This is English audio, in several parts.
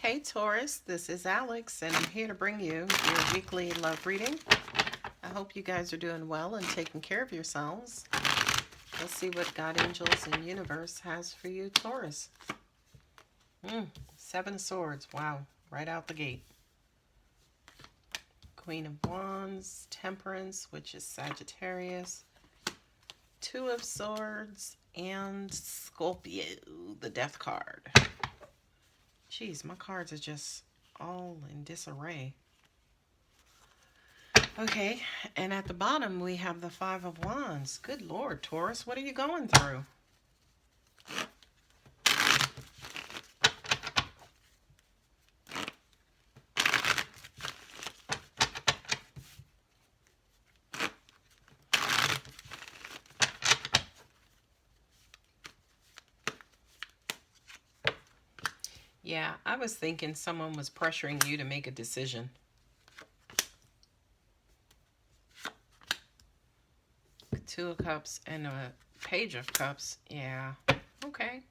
Hey Taurus, this is Alex, and I'm here to bring you your weekly love reading. I hope you guys are doing well and taking care of yourselves. Let's see what God, angels, and universe has for you, Taurus. 7 of Swords. Wow, right out the gate. Queen of Wands, Temperance, which is Sagittarius. 2 of Swords, and Scorpio, the Death card. Jeez, my cards are just all in disarray. Okay, and at the bottom we have the 5 of Wands. Good Lord, Taurus, what are you going through? Yeah, I was thinking someone was pressuring you to make a decision. Two of Cups and a Page of Cups. Yeah, okay.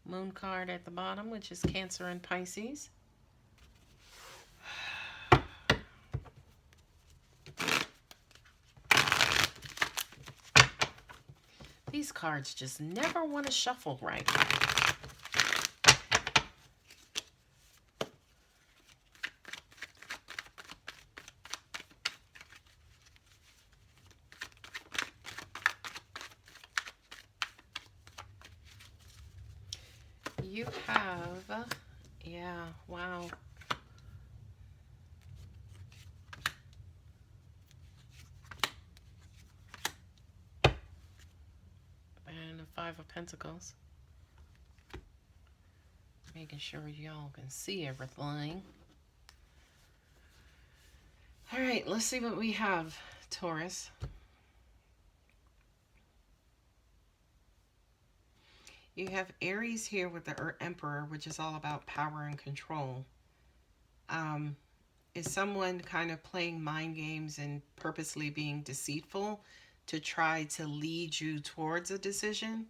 Moon card at the bottom, which is Cancer and Pisces. These cards just never want to shuffle right. You have, yeah, wow. And a 5 of Pentacles. Making sure y'all can see everything. All right, let's see what we have, Taurus. You have Aries here with the Emperor, which is all about power and control. Is someone kind of playing mind games and purposely being deceitful to try to lead you towards a decision?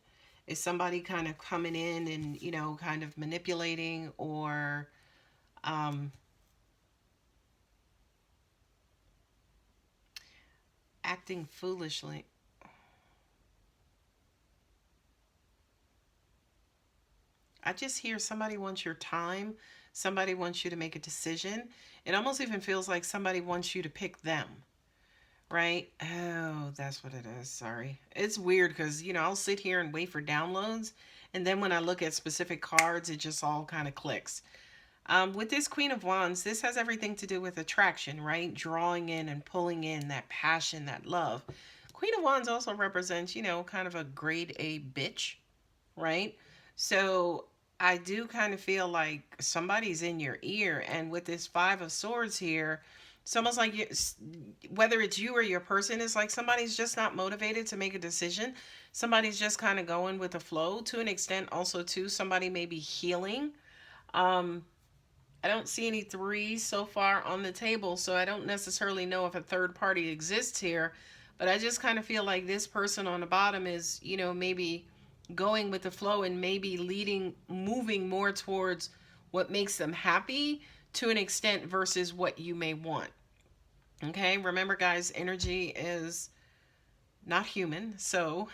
Is somebody kind of coming in and, you know, kind of manipulating or acting foolishly? I just hear somebody wants your time. Somebody wants you to make a decision. It almost even feels like somebody wants you to pick them, right? Oh, that's what it is. Sorry. It's weird because, you know, I'll sit here and wait for downloads. And then when I look at specific cards, it just all kind of clicks. With this Queen of Wands, this has everything to do with attraction, right? Drawing in and pulling in that passion, that love. Queen of Wands also represents, you know, kind of a grade A bitch, right? So I do kind of feel like somebody's in your ear. And with this 5 of Swords here, it's almost like whether it's you or your person, it's like somebody's just not motivated to make a decision. Somebody's just kind of going with the flow to an extent. Also, too, somebody may be healing. I don't see any 3s so far on the table, so I don't necessarily know if a third party exists here. But I just kind of feel like this person on the bottom is, you know, maybe going with the flow and maybe moving more towards what makes them happy to an extent versus what you may want. Okay, remember guys, energy is not human, so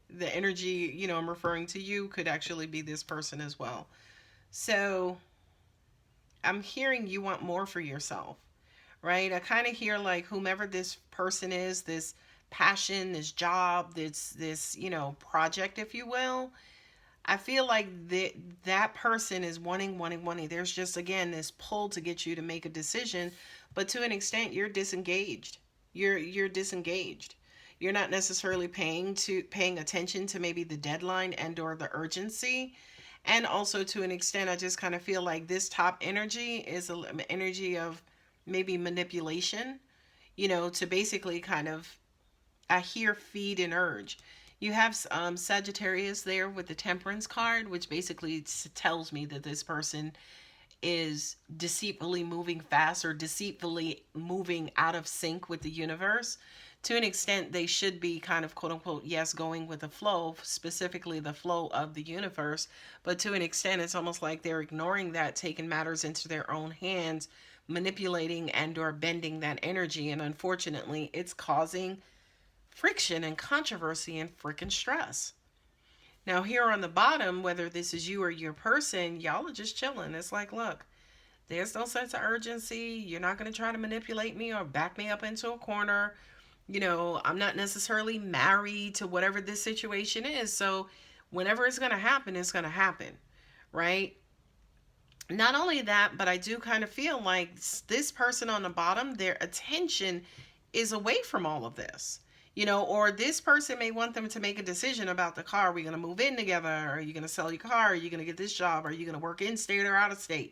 the energy, you know, I'm referring to you could actually be this person as well. So I'm hearing you want more for yourself, right? I kind of hear like whomever this person is, this passion, this job, this, you know, project, if you will. I feel like that person is wanting. There's just, again, this pull to get you to make a decision, but to an extent, you're disengaged. You're disengaged. You're not necessarily paying attention to maybe the deadline and or the urgency. And also to an extent, I just kind of feel like this top energy is an energy of maybe manipulation, you know, to basically kind of, I hear feed and urge. You have Sagittarius there with the Temperance card, which basically tells me that this person is deceitfully moving fast or deceitfully moving out of sync with the universe To an extent, they should be kind of quote unquote, yes, going with the flow, specifically the flow of the universe. But to an extent, it's almost like they're ignoring that, taking matters into their own hands, manipulating and or bending that energy. And unfortunately, it's causing friction and controversy and freaking stress. Now, here on the bottom, whether this is you or your person, y'all are just chilling. It's like, look, there's no sense of urgency. You're not going to try to manipulate me or back me up into a corner. I'm not necessarily married to whatever this situation is. So whenever it's going to happen, it's going to happen, right? Not only that, but I do kind of feel like this person on the bottom, their attention is away from all of this. Or this person may want them to make a decision about the car. Are we going to move in together? Are you going to sell your car? Are you going to get this job? Are you going to work in state or out of state?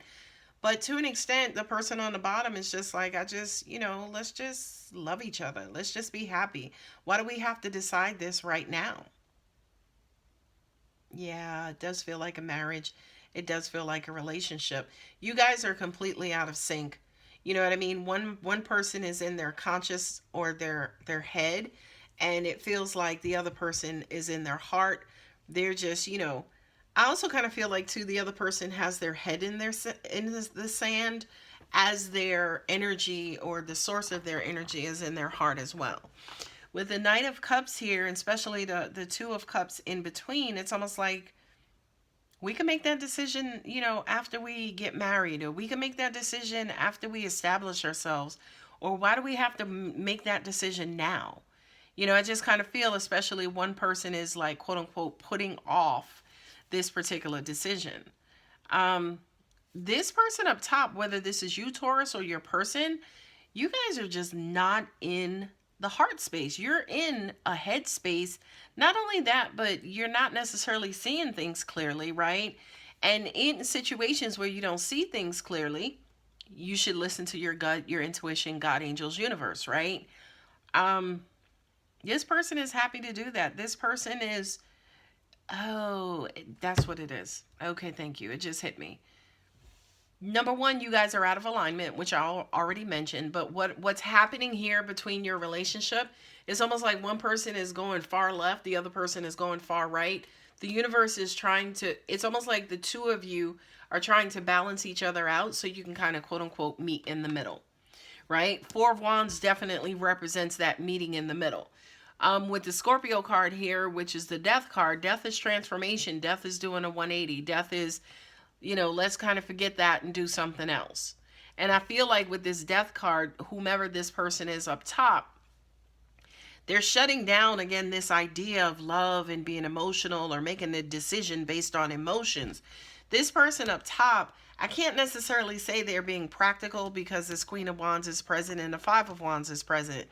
But to an extent, the person on the bottom is just like, let's just love each other. Let's just be happy. Why do we have to decide this right now? Yeah, it does feel like a marriage. It does feel like a relationship. You guys are completely out of sync. You know what I mean? One person is in their conscious or their head, and it feels like the other person is in their heart. They're just, I also kind of feel like too the other person has their head in the sand, as their energy or the source of their energy is in their heart as well. With the Knight of Cups here, and especially the Two of Cups in between, it's almost like we can make that decision, after we get married, or we can make that decision after we establish ourselves. Or why do we have to make that decision now? I just kind of feel, especially one person is like, quote unquote, putting off this particular decision. This person up top, whether this is you, Taurus, or your person, you guys are just not in the heart space. You're in a head space. Not only that, but you're not necessarily seeing things clearly, right? And in situations where you don't see things clearly, you should listen to your gut, your intuition, God, angels, universe, right? This person is happy to do that. This person is, oh, that's what it is. Okay, thank you. It just hit me. Number one, you guys are out of alignment, which I already mentioned. But what's happening here between your relationship is almost like one person is going far left, the other person is going far right. The universe is trying to, it's almost like the two of you are trying to balance each other out so you can kind of quote unquote meet in the middle, right? Four of Wands definitely represents that meeting in the middle. With the Scorpio card here, which is the Death card, death is transformation. Death is doing a 180. Death is, let's kind of forget that and do something else. And I feel like with this Death card, whomever this person is up top, they're shutting down, again, this idea of love and being emotional or making a decision based on emotions. This person up top, I can't necessarily say they're being practical because this Queen of Wands is present and the Five of Wands is present.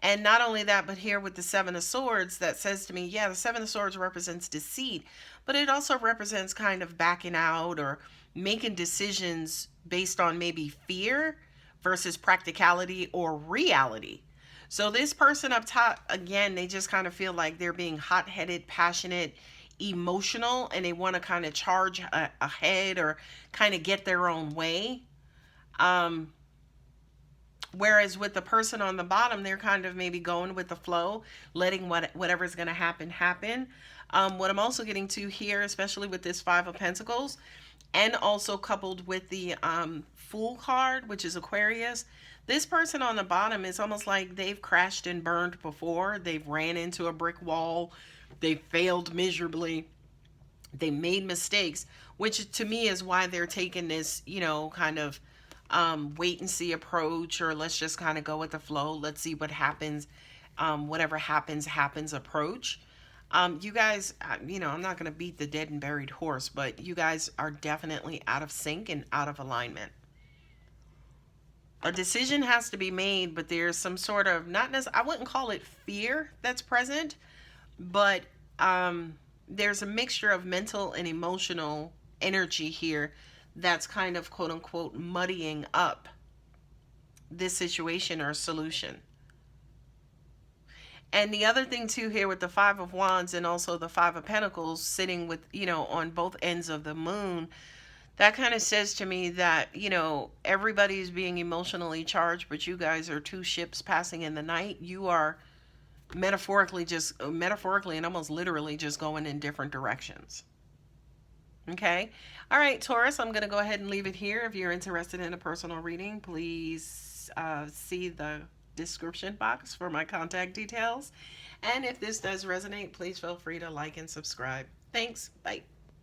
And not only that, but here with the Seven of Swords, that says to me, yeah, the Seven of Swords represents deceit, but it also represents kind of backing out or making decisions based on maybe fear versus practicality or reality. So this person up top, again, they just kind of feel like they're being hot-headed, passionate, emotional, and they want to kind of charge ahead or kind of get their own way. Whereas with the person on the bottom, they're kind of maybe going with the flow, letting whatever's going to happen. What I'm also getting to here, especially with this Five of Pentacles, and also coupled with the Fool card, which is Aquarius, this person on the bottom is almost like they've crashed and burned before. They've ran into a brick wall. They failed miserably. They made mistakes, which to me is why they're taking this, kind of wait and see approach, or let's just kind of go with the flow. Let's see what happens. Whatever happens approach. You guys, I'm not going to beat the dead and buried horse, but you guys are definitely out of sync and out of alignment. A decision has to be made, but there's some sort of, I wouldn't call it fear that's present, but there's a mixture of mental and emotional energy here that's kind of quote unquote muddying up this situation or solution. And the other thing too here with the Five of Wands and also the Five of Pentacles sitting with, on both ends of the moon, that kind of says to me that, everybody's being emotionally charged, but you guys are two ships passing in the night. You are metaphorically and almost literally just going in different directions. Okay. All right, Taurus, I'm going to go ahead and leave it here. If you're interested in a personal reading, please see the description box for my contact details. And if this does resonate, please feel free to like and subscribe. Thanks. Bye.